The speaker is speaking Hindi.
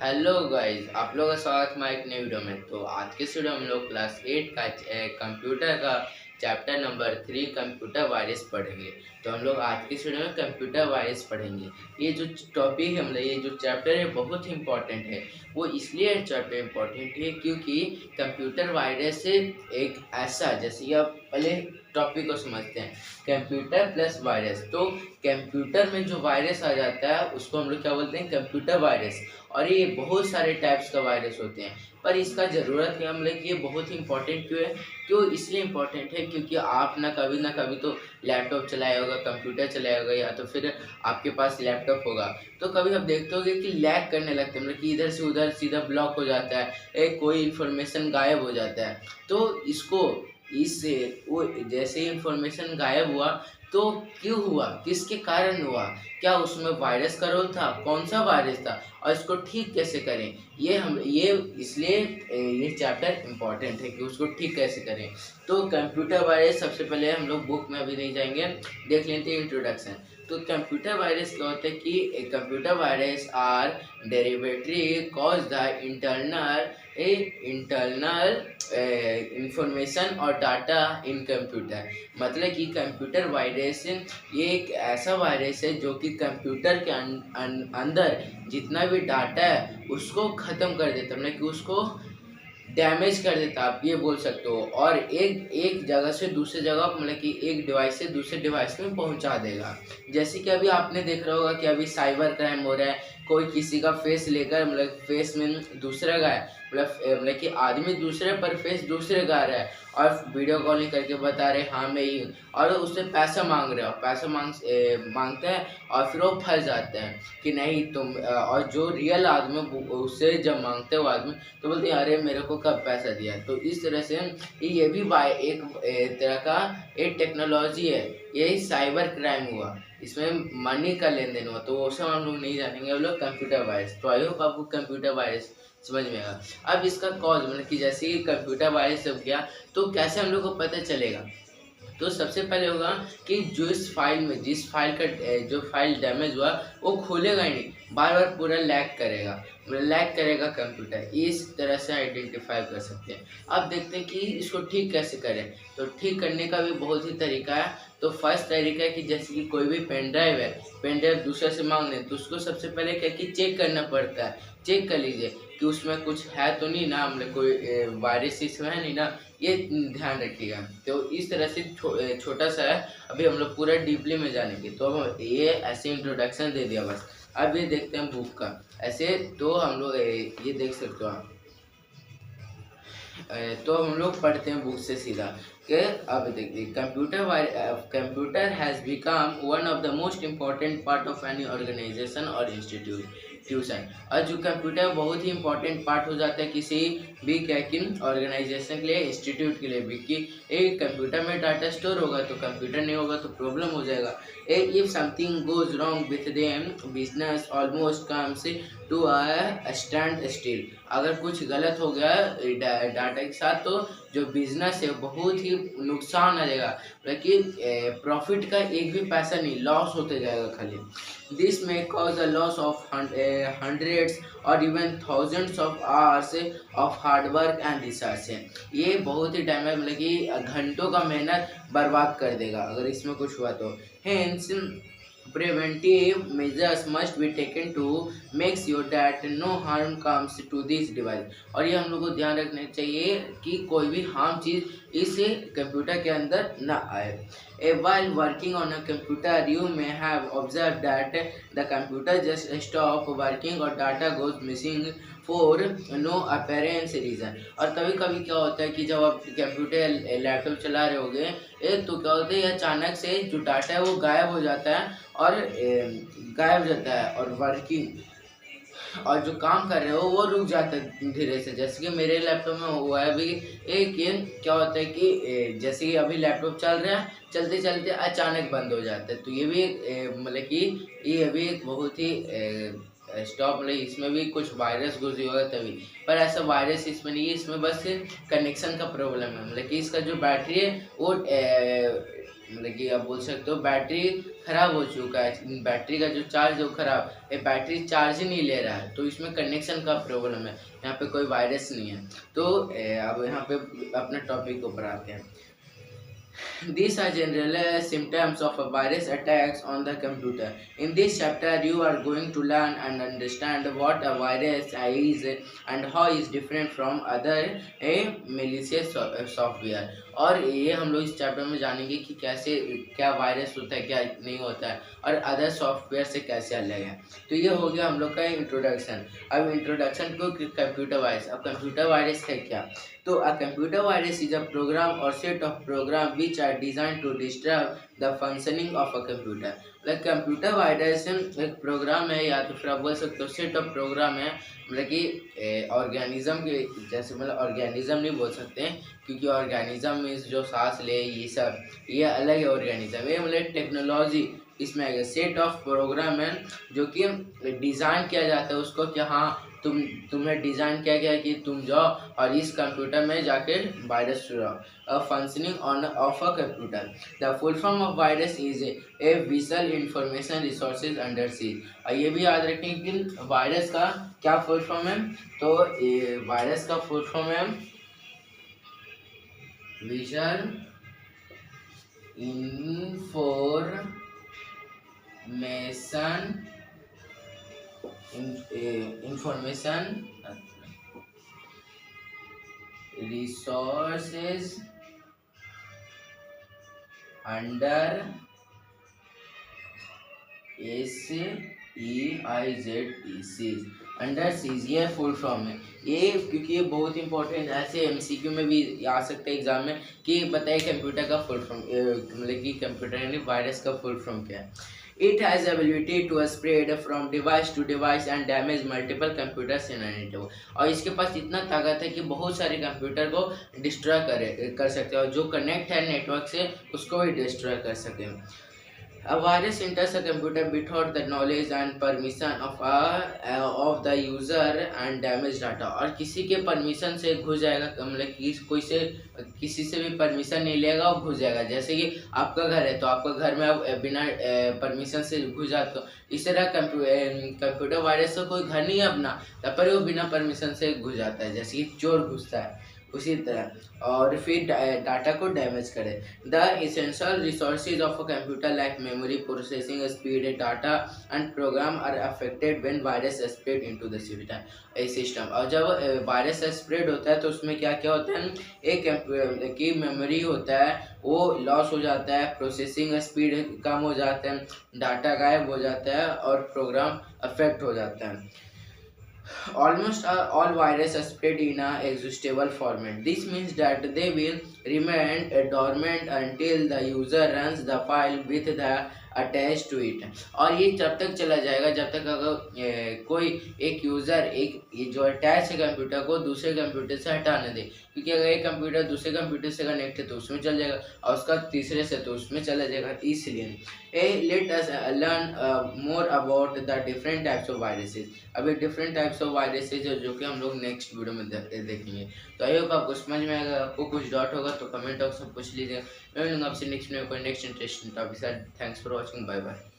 हेलो गाइस, आप लोगों का स्वागत है हमारे एक नई वीडियो में। तो आज के इस वीडियो में हम लोग क्लास 8 का कंप्यूटर का चैप्टर नंबर 3 कंप्यूटर वायरस पढ़ेंगे। तो हम लोग आज के इस वीडियो में कंप्यूटर वायरस पढ़ेंगे। ये जो टॉपिक है, मतलब ये जो चैप्टर है बहुत ही इंपॉर्टेंट है। वो इसलिए चैप्टर इंपॉर्टेंट है क्योंकि कंप्यूटर वायरस एक ऐसा, जैसे कि आप पहले टॉपिक को समझते हैं, कंप्यूटर प्लस वायरस। तो कंप्यूटर में जो वायरस आ जाता है उसको हम लोग क्या बोलते हैं, कंप्यूटर वायरस। और ये बहुत सारे टाइप्स का वायरस होते हैं, पर इसका ज़रूरत है, मतलब कि ये बहुत ही इंपॉर्टेंट क्यों है, क्यों इसलिए इम्पोर्टेंट है क्योंकि आप ना कभी तो लैपटॉप चलाया होगा, कंप्यूटर चलाया होगा, या तो फिर आपके पास लैपटॉप होगा। तो कभी आप देखते होगे कि लैग करने लगते हैं, मतलब कि इधर से उधर सीधा ब्लॉक हो जाता है, एक कोई इन्फॉर्मेशन गायब हो जाता है। तो इसको इससे वो जैसे ही इंफॉर्मेशन गायब हुआ तो क्यों हुआ, किसके कारण हुआ, क्या उसमें वायरस का रोल था, कौन सा वायरस था, और इसको ठीक कैसे करें, ये इसलिए ये चैप्टर इम्पॉर्टेंट है कि उसको ठीक कैसे करें। तो कंप्यूटर वायरस सबसे पहले हम लोग बुक में अभी नहीं जाएंगे, देख लेते हैं इंट्रोडक्शन। तो कंप्यूटर वायरस क्या होता है कि computer virus are derivatory cause the internal information और डाटा इन कंप्यूटर। मतलब कि कंप्यूटर वायरस ये एक ऐसा वायरस है जो कि कंप्यूटर के अंदर जितना भी डाटा है उसको ख़त्म कर देता है, मतलब कि उसको डैमेज कर देता, आप ये बोल सकते हो। और एक एक जगह से दूसरे जगह, मतलब कि एक डिवाइस से दूसरे डिवाइस में पहुंचा देगा। जैसे कि अभी आपने देख रहा होगा कि अभी साइबर क्राइम हो रहा है, कोई किसी का फेस लेकर, मतलब फेस में दूसरा का है, मतलब कि आदमी दूसरे पर फेस दूसरे का आ रहा है और वीडियो कॉलिंग करके बता रहे हाँ मैं ही हूँ, और उससे पैसा मांग रहे हो, पैसा मांगते हैं और फिर वो फंस जाते हैं कि नहीं तुम, और जो रियल आदमी उससे जब मांगते हो आदमी तो बोलते हैं अरे मेरे को कब पैसा दिया। तो इस तरह से ये भी एक तरह का एक टेक्नोलॉजी है, यही साइबर क्राइम हुआ, इसमें मनी का लेन देन हुआ। तो वो सब हम लोग नहीं जानेंगे, हम लोग कंप्यूटर वायरस। तो आई होप आपको कंप्यूटर वायरस समझ में आएगा। अब इसका कॉज, मतलब कि जैसे ही कंप्यूटर वायरस जब गया तो कैसे हम लोग को पता चलेगा। तो सबसे पहले होगा कि जो इस फाइल में, जिस फाइल का जो फाइल डैमेज हुआ वो खोलेगा ही नहीं, बार बार पूरा लैग करेगा, मतलब लैग करेगा कंप्यूटर। इस तरह से आइडेंटिफाई कर सकते हैं। अब देखते हैं कि इसको ठीक कैसे करें। तो ठीक करने का भी बहुत ही तरीका है। तो फर्स्ट तरीका है कि जैसे कि कोई भी पेन ड्राइव है, पेन ड्राइव दूसरे से मांग लें तो उसको सबसे पहले क्या कि चेक करना पड़ता है। चेक कर लीजिए कि उसमें कुछ है तो नहीं ना, मतलब कोई वायरस इसमें है नहीं ना, ये ध्यान रखिएगा। तो इस तरह से छोटा सा है, अभी हम लोग पूरा डीपली में जानेंगे। तो हम ये ऐसे इंट्रोडक्शन दे दिया बस। अब ये देखते हैं बुक का ऐसे। तो हम लोग ये देख सकते हो आप। तो हम लोग पढ़ते हैं बुक से सीधा कि अब देखिए computer has become one of the most important part of any organisation और इंस्टीट्यूशन। और जो कंप्यूटर बहुत ही इंपॉर्टेंट पार्ट हो जाता है किसी भी क्या कि ऑर्गेनाइजेशन के लिए, इंस्टीट्यूट के लिए भी, कि एक कंप्यूटर में डाटा स्टोर होगा तो कंप्यूटर नहीं होगा तो प्रॉब्लम हो जाएगा। If something goes wrong with them business almost comes to a standstill. अगर कुछ गलत हो गया डाटा के साथ तो जो बिजनेस है बहुत ही नुकसान आ जाएगा, लेकिन प्रॉफिट का एक भी पैसा नहीं, लॉस होते जाएगा खाली। This may cause the loss of hundreds और even thousands of hours of hard work and research. ये बहुत ही डैमेज, मतलब कि घंटों का मेहनत बर्बाद कर देगा अगर इसमें कुछ हुआ तो। Hence preventive measures must be taken to make sure that no harm comes to this device। और ये हम लोग को ध्यान रखना चाहिए कि कोई भी हार्म चीज़ इस कंप्यूटर के अंदर ना आए। While working on a computer you may have observed that the computer just stop working or data goes missing for no apparent reason। और कभी कभी क्या होता है कि जब आप कंप्यूटर लैपटॉप चला रहे होगे तो क्या होता है अचानक से जो डाटा है वो गायब हो जाता है, और गायब हो जाता है, और वर्किंग और जो काम कर रहे हो वो रुक जाता है धीरे से। जैसे कि मेरे लैपटॉप में हुआ है अभी एक क्या होता है कि जैसे कि अभी लैपटॉप चल रहा है, चलते चलते अचानक बंद हो जाता है। तो ये भी मतलब कि ये अभी एक बहुत ही स्टॉप, मतलब इसमें भी कुछ वायरस घुस होगा तभी, पर ऐसा वायरस इसमें नहीं है, इसमें बस कनेक्शन का प्रॉब्लम है। मतलब कि इसका जो बैटरी है वो मतलब कि आप बोल सकते हो बैटरी खराब हो चुका है, बैटरी का जो चार्ज है वो खराब, ये बैटरी चार्ज ही नहीं ले रहा है, तो इसमें कनेक्शन का प्रॉब्लम है, यहाँ पे कोई वायरस नहीं है। तो अब यहाँ पे अपने टॉपिक को ऊपर आते हैं। These are general symptoms of a virus attacks on the computer. In this chapter, you are going to learn and understand what a virus is and how it is different from other malicious software. और ये हम लोग इस चैप्टर में जानेंगे कि कैसे क्या वायरस होता है, क्या नहीं होता है, और अदर सॉफ्टवेयर से कैसे अलग है। तो ये हो गया हम लोग का इंट्रोडक्शन। अब इंट्रोडक्शन को कंप्यूटर वायरस। अब कंप्यूटर वायरस है क्या? तो a computer virus is a program or set of programs which are designed to disturb the functioning of a computer. मतलब कंप्यूटर वायरस एक प्रोग्राम है, या तो फिर आप बोल सकते हो सेट ऑफ प्रोग्राम है, मतलब कि ऑर्गेनिज्म के जैसे, मतलब ऑर्गेनिज्म नहीं बोल सकते हैं क्योंकि ऑर्गेनिज्म मीन्स जो सांस ले, ये सब ये अलग है ऑर्गेनिज्म। ये मतलब टेक्नोलॉजी इसमें आएगा। सेट ऑफ प्रोग्राम है जो कि डिज़ाइन किया जाता है उसको कि हाँ तुम्हें डिज़ाइन किया गया है कि तुम जाओ और इस कंप्यूटर में जाके वायरस चुराओ। Functioning on of a computer. The full form of virus is a visual information resources under seize. और ये भी याद रखें कि वायरस का क्या फुल फॉर्म है। तो वायरस का फुल फॉर्म है visual information resources under seize. Under seize ये फुल फॉर्म है ये, क्योंकि ये बहुत इंपॉर्टेंट ऐसे एमसीक्यू में भी आ सकता है एग्जाम में कि बताइए कंप्यूटर का फुल फॉर्म, मतलब कि कंप्यूटर यानी वायरस का फुल फॉर्म क्या है। It has ability to spread from device to device and damage multiple computers in a network. और इसके पास इतना ताकत है कि बहुत सारे कंप्यूटर को डिस्ट्रॉय कर सकते हैं, और जो कनेक्ट है नेटवर्क से उसको भी डिस्ट्रॉय कर सकते हैं। A virus enters a computer without the knowledge and permission of the user and damage data. और किसी के परमिशन से घुस जाएगा, मतलब किसी से भी परमिशन नहीं लेगा और घुस जाएगा। जैसे कि आपका घर है तो आपका घर में आप बिना परमिशन से घुस जाते हो, इस तरह कंप्यूटर वायरस का कोई घर नहीं है अपना, तब पर वो बिना परमिशन से घुस जाता है, जैसे कि चोर घुसता है उसी तरह, और फिर डाटा को डैमेज करे। The essential resources of a computer like memory, processing speed, data and program are affected when virus spread into the system. और जब वायरस स्प्रेड होता है तो उसमें क्या क्या होता है, एक की मेमोरी होता है वो लॉस हो जाता है, प्रोसेसिंग स्पीड कम हो जाता है, डाटा गायब हो जाता है और प्रोग्राम अफेक्ट हो जाता है। Almost all viruses spread in a executable format. This means that they will remain dormant until the user runs the file with the attached to it. और ये जब तक चला जाएगा जब तक अगर कोई एक यूज़र ये जो अटैच है कंप्यूटर को दूसरे कंप्यूटर से हटा न दे, क्योंकि अगर एक कंप्यूटर दूसरे कंप्यूटर से कनेक्ट है तो उसमें चल जाएगा और उसका तीसरे से तो उसमें चला जाएगा। इसलिए let us learn more about the different types of viruses. अभी डिफरेंट टाइप्स ऑफ वायरसेस जो कि हम लोग नेक्स्ट वीडियो में देखेंगे। तो आई होप आपको समझ में आएगा। आपको कुछ डाउट होगा तो कमेंट बॉक्स में पूछ लीजिएगा। मैं मिलूंगा आपसे नेक्स्ट वीडियो को नेक्स्ट इंटरेस्टिंग टॉपिक के साथ। Thanks for watching, bye bye.